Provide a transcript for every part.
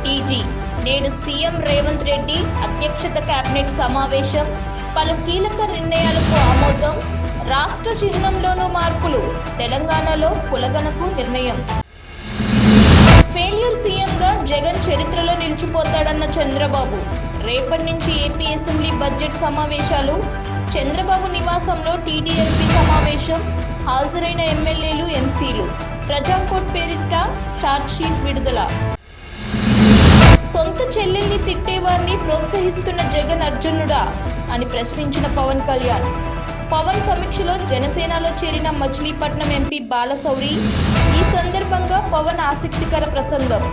TG నేడు CM Revanth Reddy అధ్యక్షత cabinet సమావేశం, పలు కీలక నిర్ణయాలకు ఆమోదం, రాష్ట్ర చిహ్నంలోనూ మార్పులు, తెలంగాణలో కులగణకు నిర్ణయం. ఫెయిల్యూర్ సీఎంగా జగన్ చరిత్రలో నిలిచిపోతాడన్న చంద్రబాబు. రేపటి నుంచి ఏపీ అసెంబ్లీ బడ్జెట్ సమావేశాలు. చంద్రబాబు నివాసంలో టీడీఎస్పీ సమావేశం. హాజరైన ఎమ్మెల్యేలు, ఎంసీలు. ప్రజాకోర్టు పేరిట ఛార్జ్షీట్ విడుదల. సొంత చెల్లెల్ని తిట్టేవారిని ప్రోత్సహిస్తున్న జగన్ అర్జునుడా అని ప్రశ్నించిన పవన్ కళ్యాణ్. పవన్ సమీక్షలో జనసేనలో చేరిన మచిలీపట్నం ఎంపీ బాలశౌరి. ఈ సందర్భంగా పవన్ ఆసక్తికర ప్రసంగం.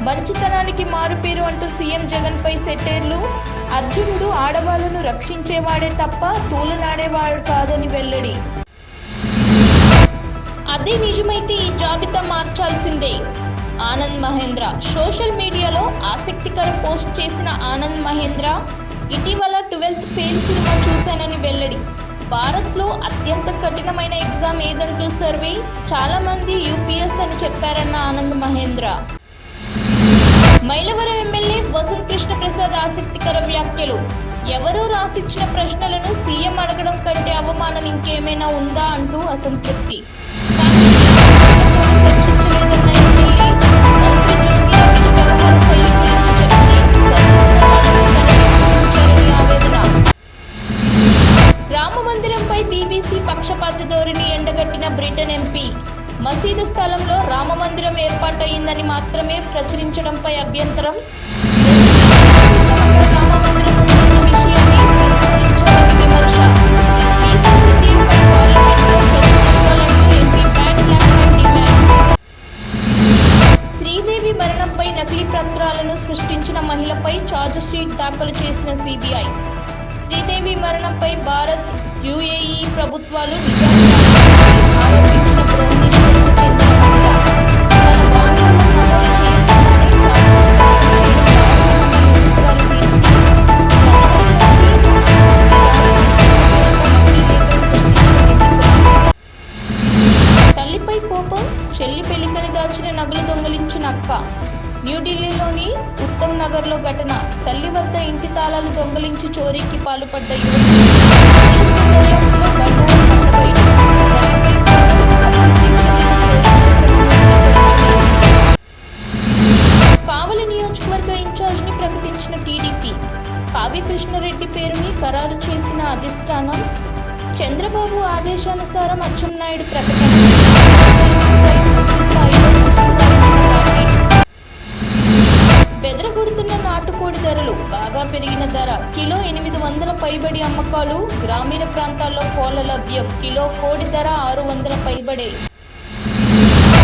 మంచితనానికి మారుపేరు అంటూ సీఎం జగన్ పై సెటైర్లు. అర్జునుడు ఆడవాళ్లను రక్షించేవాడే తప్ప తూలనాడేవాడు కాదని వెల్లడి. అదే నిజమైతే ఈ జాబితా మార్చాల్సిందే. ఆనంద్ మహేంద్ర. సోషల్ మీడియాలో ఆసక్తికర పోస్ట్ చేసిన ఆనంద్ మహేంద్ర ఇటీవల 12th ఫెయిల్ సినిమా చూశానని వెల్లడి. భారత్లో అత్యంత కఠినమైన ఎగ్జామ్ ఏదంటూ సర్వే. చాలా మంది యూపీఎస్ అని చెప్పారన్న ఆనంద్ మహేంద్ర. మైలవరం ఎమ్మెల్యే వసంత్ కృష్ణ ప్రసాద్ ఆసక్తికర వ్యాఖ్యలు. ఎవరో రాసిచ్చిన ప్రశ్నలను సీఎం అడగడం కంటే అవమానం ఇంకేమైనా ఉందా అంటూ అసంతృప్తి. రామమందిరంపై బీబీసీ పక్షపాత ధోరణి ఎండగట్టిన బ్రిటన్ ఎంపీ. మసీదు స్థలంలో రామమందిరం ఏర్పాటయిందని మాత్రమే ప్రచురించడంపై అభ్యంతరం. శ్రీదేవి మరణంపై నకిలీ పత్రాలను సృష్టించిన మహిళపై ఛార్జ్షీట్ దాఖలు చేసిన సిబిఐ. శ్రీదేవి మరణంపై భారత్, యుఏఈ ప్రభుత్వాలు తల్లిపై కోపం, చెల్లి పెళ్లికని దాచిన నగలు దొంగిలించిన అక్క. న్యూఢిల్లీలోని ఉత్తమ్ నగర్లో ఘటన. తల్లి వద్ద ఇంటి తాళాలు దొంగిలించి చోరీకి పాల్పడ్డ యువతి. కావలి నియోజకవర్గ ఇన్ఛార్జిని ప్రకటించిన టీడీపీ. కావ్య కృష్ణారెడ్డి పేరుని ఖరారు చేసిన అధిష్టానం. చంద్రబాబు ఆదేశానుసారం అచ్చెన్నాయుడు ప్రకటన. బెదరగొడుతున్న నాటుకోడి ధరలు. బాగా పెరిగిన ధర. కిలో 800 పైబడి అమ్మకాలు. గ్రామీణ ప్రాంతాల్లో కోళ్ల లభ్యం. కిలో కోడి ధర 600 పైబడే.